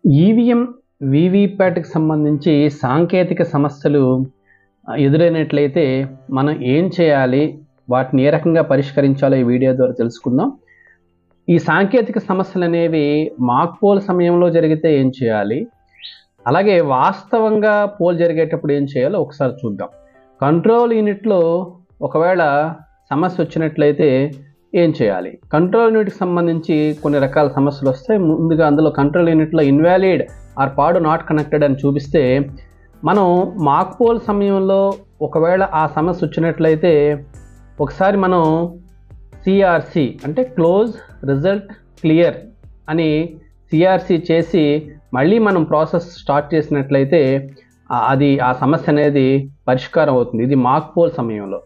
EVM, వీవీప్యాట్‌కి సంబంధించి సాంకేతిక సమస్యలు ఎదురైనట్లయితే మనం ఏం చేయాలి? వాటిని ఏ రకంగా పరిష్కరించాలో ఈ వీడియో ద్వారా తెలుసుకుందాం. ఈ సాంకేతిక సమస్యలనేవి మాక్ పోల్ సమయంలో జరిగితే ఏం చేయాలి? అలాగే వాస్తవంగా పోల్ జరిగేటప్పుడు ఏం చేయాలో ఒకసారి చూద్దాం. కంట్రోల్ యూనిట్‌లో ఒకవేళ సమస్య వచ్చినట్లయితే ఏం చేయాలి? కంట్రోల్ యూనిట్‌కి సంబంధించి కొన్ని రకాల సమస్యలు వస్తాయి. ముందుగా అందులో కంట్రోల్ యూనిట్‌లో invalid or pod not connected అని చూపిస్తే మనం మాక్ పోల్ సమయంలో ఒకవేళ ఆ సమస్య వచ్చినట్లయితే ఒకసారి మనం సిఆర్సి అంటే క్లోజ్ రిజల్ట్ క్లియర్ అని సిఆర్సి చేసి మళ్ళీ మనం ప్రాసెస్ స్టార్ట్ చేసినట్లయితే అది ఆ సమస్య అనేది పరిష్కారం అవుతుంది. ఇది మాక్ పోల్ సమయంలో.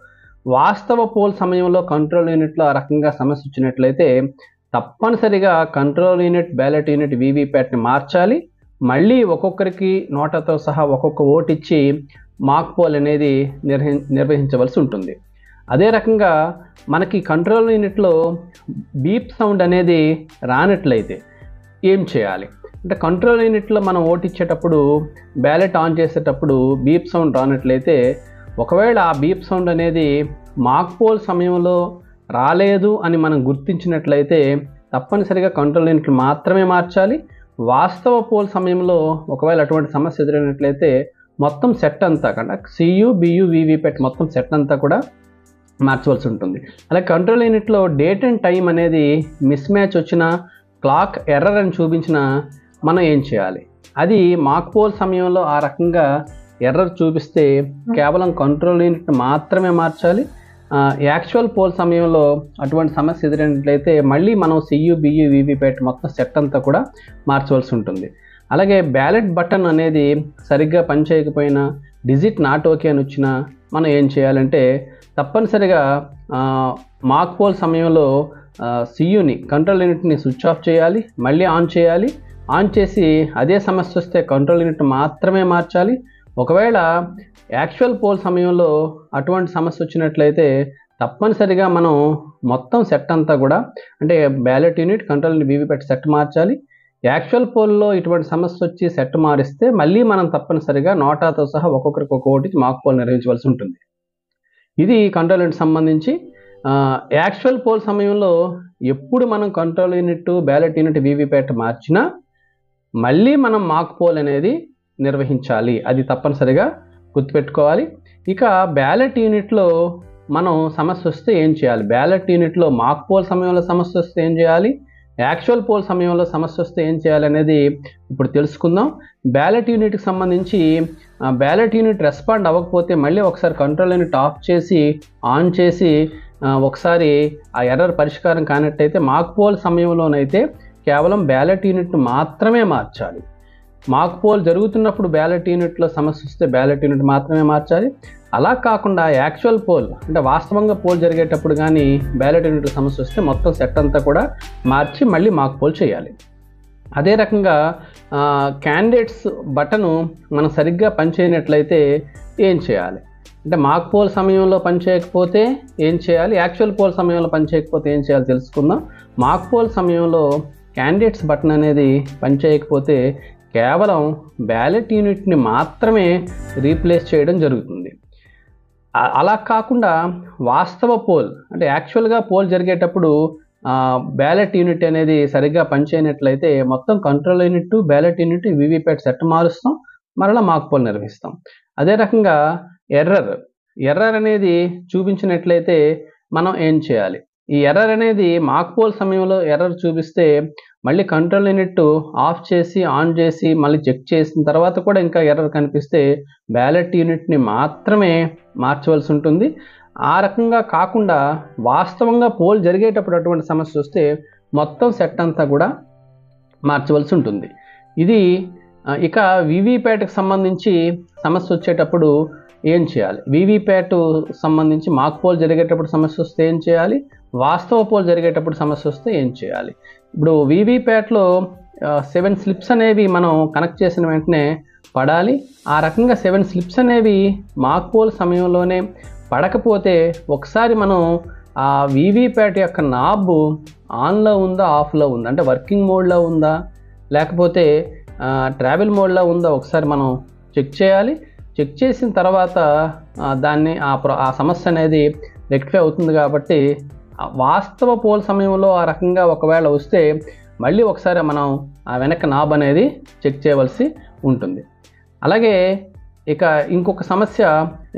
వాస్తవ పోల్ సమయంలో కంట్రోల్ యూనిట్లో ఆ రకంగా సమస్య వచ్చినట్లయితే తప్పనిసరిగా కంట్రోల్ యూనిట్, బ్యాలెట్ యూనిట్, వీవీప్యాట్ని మార్చాలి. మళ్ళీ ఒక్కొక్కరికి నోటాతో సహా ఒక్కొక్క ఓటు ఇచ్చి మాక్ పోల్ అనేది నిర్వహించవలసి ఉంటుంది. అదే రకంగా మనకి కంట్రోల్ యూనిట్లో బీప్ సౌండ్ అనేది రానట్లయితే ఏం చేయాలి? అంటే కంట్రోల్ యూనిట్లో మనం ఓటు ఇచ్చేటప్పుడు బ్యాలెట్ ఆన్ చేసేటప్పుడు బీప్ సౌండ్ రానట్లయితే ఒకవేళ ఆ బీప్ సౌండ్ అనేది మాక్ పోల్ సమయంలో రాలేదు అని మనం గుర్తించినట్లయితే తప్పనిసరిగా కంట్రోల్ యూనిట్లు మాత్రమే మార్చాలి. వాస్తవ పోల్ సమయంలో ఒకవేళ అటువంటి సమస్య ఎదురైనట్లయితే మొత్తం సెట్ అంతా కూడా సియు, బియు, వీవీప్యాట్ మొత్తం సెట్ అంతా కూడా మార్చవలసి ఉంటుంది. అలాగే కంట్రోల్ యూనిట్లో డేట్ అండ్ టైం అనేది మిస్ మ్యాచ్ వచ్చిన, క్లాక్ ఎర్రర్ అని చూపించిన మనం ఏం చేయాలి? అది మాక్ పోల్ సమయంలో ఆ రకంగా ఎర్రర్ చూపిస్తే కేవలం కంట్రోల్ యూనిట్ మాత్రమే మార్చాలి. యాక్చువల్ పోల్ సమయంలో అటువంటి సమస్య ఎదురైనట్లయితే మళ్ళీ మనం సియు, బియు, వీవీప్యాట్ మొత్తం సెట్ అంతా కూడా మార్చవలసి ఉంటుంది. అలాగే బ్యాలెట్ బటన్ అనేది సరిగ్గా పనిచేయకపోయినా, డిజిట్ నాట్ ఓకే అని వచ్చినా మనం ఏం చేయాలంటే తప్పనిసరిగా మాక్ పోల్ సమయంలో సియుని, కంట్రోల్ యూనిట్ని స్విచ్ ఆఫ్ చేయాలి, మళ్ళీ ఆన్ చేయాలి. ఆన్ చేసి అదే సమస్య వస్తే కంట్రోల్ యూనిట్ మాత్రమే మార్చాలి. ఒకవేళ యాక్చువల్ పోల్ సమయంలో అటువంటి సమస్య వచ్చినట్లయితే తప్పనిసరిగా మనం మొత్తం సెట్ అంతా కూడా అంటే ballot unit, control unit, VVPAT set మార్చాలి. యాక్చువల్ పోల్లో ఇటువంటి సమస్య వచ్చి సెట్ మారిస్తే మళ్ళీ మనం తప్పనిసరిగా నోటాతో సహా ఒక్కొక్కరికి ఒక్కొక్కటి మాక్ పోల్ నిర్వహించవలసి ఉంటుంది. ఇది కంట్రోల్ యూనిట్ సంబంధించి. యాక్చువల్ పోల్ సమయంలో ఎప్పుడు మనం control unit, ballot unit, VVPAT మార్చినా మళ్ళీ మనం మాక్ పోల్ అనేది నిర్వహించాలి. అది తప్పనిసరిగా గుర్తుపెట్టుకోవాలి. ఇక బ్యాలెట్ యూనిట్లో మనం సమస్య వస్తే ఏం చేయాలి? బ్యాలెట్ యూనిట్లో మాక్ పోల్ సమయంలో సమస్య వస్తే ఏం చేయాలి? యాక్చువల్ పోల్ సమయంలో సమస్య వస్తే ఏం చేయాలి అనేది ఇప్పుడు తెలుసుకుందాం. బ్యాలెట్ యూనిట్కి సంబంధించి బ్యాలెట్ యూనిట్ రెస్పాండ్ అవ్వకపోతే మళ్ళీ ఒకసారి కంట్రోల్ యూనిట్ ఆఫ్ చేసి ఆన్ చేసి ఒకసారి ఆ ఎర్రర్ పరిష్కారం కానట్టయితే మాక్ పోల్ సమయంలోనైతే కేవలం బ్యాలెట్ యూనిట్ మాత్రమే మార్చాలి. మాక్ పోల్ జరుగుతున్నప్పుడు బ్యాలెట్ యూనిట్లో సమస్య వస్తే బ్యాలెట్ యూనిట్ మాత్రమే మార్చాలి. అలా కాకుండా యాక్చువల్ పోల్ అంటే వాస్తవంగా పోల్ జరిగేటప్పుడు కానీ బ్యాలెట్ యూనిట్లో సమస్య వస్తే మొత్తం సెట్ అంతా కూడా మార్చి మళ్ళీ మాక్ పోల్ చేయాలి. అదే రకంగా క్యాండిడేట్స్ బటను మనం సరిగ్గా పనిచేయనట్లయితే ఏం చేయాలి? అంటే మాక్ పోల్ సమయంలో పనిచేయకపోతే ఏం చేయాలి? యాక్చువల్ పోల్ సమయంలో పనిచేయకపోతే ఏం చేయాలో తెలుసుకుందాం. మాక్ పోల్ సమయంలో క్యాండిడేట్స్ బటన్ అనేది పనిచేయకపోతే కేవలం బ్యాలెట్ యూనిట్ని మాత్రమే రీప్లేస్ చేయడం జరుగుతుంది. అలా కాకుండా వాస్తవ పోల్ అంటే యాక్చువల్గా పోల్ జరిగేటప్పుడు బ్యాలెట్ యూనిట్ అనేది సరిగ్గా పనిచేయనట్లయితే మొత్తం control unit, ballot unit, VVPAT set మారుస్తాం, మరలా మాక్ పోల్ నిర్వహిస్తాం. అదే రకంగా ఎర్రర్ అనేది చూపించినట్లయితే మనం ఏం చేయాలి? ఈ ఎర్రర్ అనేది మాక్ పోల్ సమయంలో ఎర్రర్ చూపిస్తే మళ్ళీ కంట్రోల్ యూనిట్ ఆఫ్ చేసి ఆన్ చేసి మళ్ళీ చెక్ చేసిన తర్వాత కూడా ఇంకా ఎర్రర్ కనిపిస్తే బ్యాలెట్ యూనిట్ని మాత్రమే మార్చవలసి ఉంటుంది. ఆ రకంగా కాకుండా వాస్తవంగా పోల్ జరిగేటప్పుడు అటువంటి సమస్య వస్తే మొత్తం సెట్ అంతా కూడా మార్చవలసి ఉంటుంది. ఇది ఇక వీవీప్యాట్కి సంబంధించి సమస్య వచ్చేటప్పుడు ఏం చేయాలి? వీవీప్యాట్ సంబంధించి మాక్ పోల్ జరిగేటప్పుడు సమస్య వస్తే ఏం చేయాలి? వాస్తవ పోల్ జరిగేటప్పుడు సమస్య వస్తే ఏం చేయాలి? ఇప్పుడు వీవీప్యాట్లో 7 స్లిప్స్ అనేవి మనం కనెక్ట్ చేసిన వెంటనే పడాలి. ఆ రకంగా 7 స్లిప్స్ అనేవి మాక్ పోల్ సమయంలోనే పడకపోతే ఒకసారి మనం ఆ వీవీప్యాట్ యొక్క నాబ్ ఆన్లో ఉందా, ఆఫ్లో ఉందా, అంటే వర్కింగ్ మోడ్లో ఉందా, లేకపోతే ట్రావెల్ మోడ్లో ఉందో ఒకసారి మనం చెక్ చేయాలి. చెక్ చేసిన తర్వాత దాన్ని ఆ సమస్య అనేది రెక్టిఫై అవుతుంది. కాబట్టి వాస్తవ పోల్ సమయంలో ఆ రకంగా ఒకవేళ వస్తే మళ్ళీ ఒకసారి మనం ఆ వెనక నాబ్ అనేది చెక్ చేయవలసి ఉంటుంది. అలాగే ఇక ఇంకొక సమస్య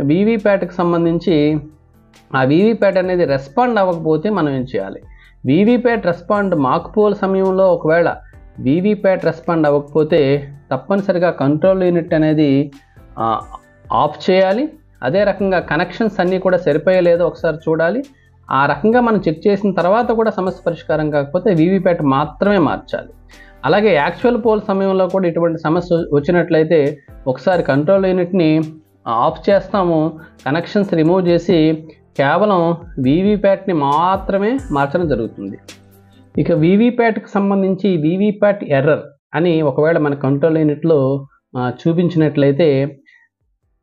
వీవీప్యాట్కి సంబంధించి ఆ వీవీప్యాట్ అనేది రెస్పాండ్ అవ్వకపోతే మనం ఏం చేయాలి? వీవీప్యాట్ రెస్పాండ్ మాక్ పోల్ సమయంలో ఒకవేళ వీవీప్యాట్ రెస్పాండ్ అవ్వకపోతే తప్పనిసరిగా కంట్రోల్ యూనిట్ అనేది ఆఫ్ చేయాలి. అదే రకంగా కనెక్షన్స్ అన్నీ కూడా సరిపోయలేదో ఒకసారి చూడాలి. ఆ రకంగా మనం చెక్ చేసిన తర్వాత కూడా సమస్య పరిష్కారం కాకపోతే వీవీప్యాట్ మాత్రమే మార్చాలి. అలాగే యాక్చువల్ పోల్ సమయంలో కూడా ఇటువంటి సమస్య వచ్చినట్లయితే ఒకసారి కంట్రోల్ యూనిట్ని ఆఫ్ చేస్తాము, కనెక్షన్స్ రిమూవ్ చేసి కేవలం వీవీప్యాట్ని మాత్రమే మార్చడం జరుగుతుంది. ఇక వీవీప్యాట్కి సంబంధించి వీవీప్యాట్ ఎర్రర్ అని ఒకవేళ మన కంట్రోల్ యూనిట్లో చూపించినట్లయితే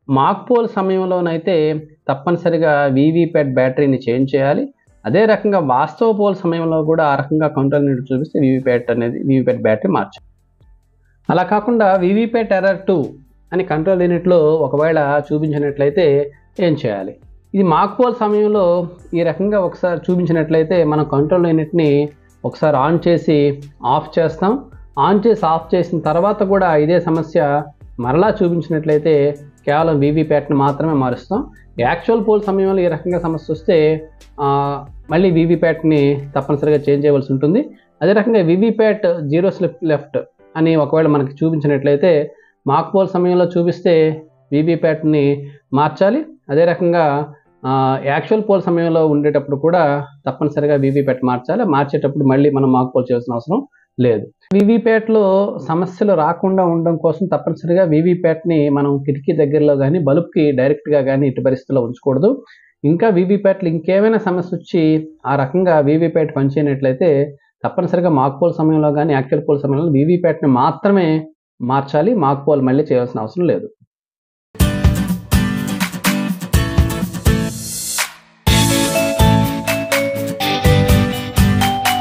మాక్ పోల్ సమయంలోనైతే తప్పనిసరిగా వీవీప్యాట్ బ్యాటరీని చేంజ్ చేయాలి. అదే రకంగా వాస్తవ పోల్ సమయంలో కూడా ఆ రకంగా కంట్రోల్ యూనిట్ చూపిస్తే వీవీప్యాట్ బ్యాటరీ మార్చాలి. అలా కాకుండా వీవీప్యాట్ ఎర్రర్ 2 అని కంట్రోల్ యూనిట్లో ఒకవేళ చూపించినట్లయితే ఏం చేయాలి? ఇది మాక్ పోల్ సమయంలో ఈ రకంగా ఒకసారి చూపించినట్లయితే మనం కంట్రోల్ యూనిట్ని ఒకసారి ఆన్ చేసి ఆఫ్ చేస్తాం. ఆన్ చేసి ఆఫ్ చేసిన తర్వాత కూడా ఇదే సమస్య మరలా చూపించినట్లయితే కేవలం వీవీప్యాట్ని మాత్రమే మారుస్తాం. యాక్చువల్ పోల్ సమయంలో ఈ రకంగా సమస్య వస్తే మళ్ళీ వీవీప్యాట్ని తప్పనిసరిగా చేంజ్ చేయవలసి ఉంటుంది. అదే రకంగా వీవీప్యాట్ 0 స్లిప్ లెఫ్ట్ అని ఒకవేళ మనకి చూపించినట్లయితే మాక్ పోల్ సమయంలో చూపిస్తే వీవీప్యాట్ని మార్చాలి. అదే రకంగా యాక్చువల్ పోల్ సమయంలో ఉండేటప్పుడు కూడా తప్పనిసరిగా వీవీప్యాట్ మార్చాలి. మార్చేటప్పుడు మళ్ళీ మనం మాక్ పోల్ చేయాల్సిన అవసరం లేదు. వీవీప్యాట్లో సమస్యలు రాకుండా ఉండడం కోసం తప్పనిసరిగా వీవీప్యాట్ని మనం కిటికీ దగ్గరలో కానీ బల్బ్కి డైరెక్ట్గా కానీ ఇటు పరిస్థితిలో ఉంచకూడదు. ఇంకా వీవీప్యాట్లు ఇంకేమైనా సమస్య వచ్చి ఆ రకంగా వీవీప్యాట్ పనిచేయనట్లయితే తప్పనిసరిగా మాక్ పోల్ సమయంలో కానీ యాక్చువల్ పోల్ సమయంలో వీవీప్యాట్ని మాత్రమే మార్చాలి. మాక్ పోల్ మళ్ళీ చేయాల్సిన అవసరం లేదు.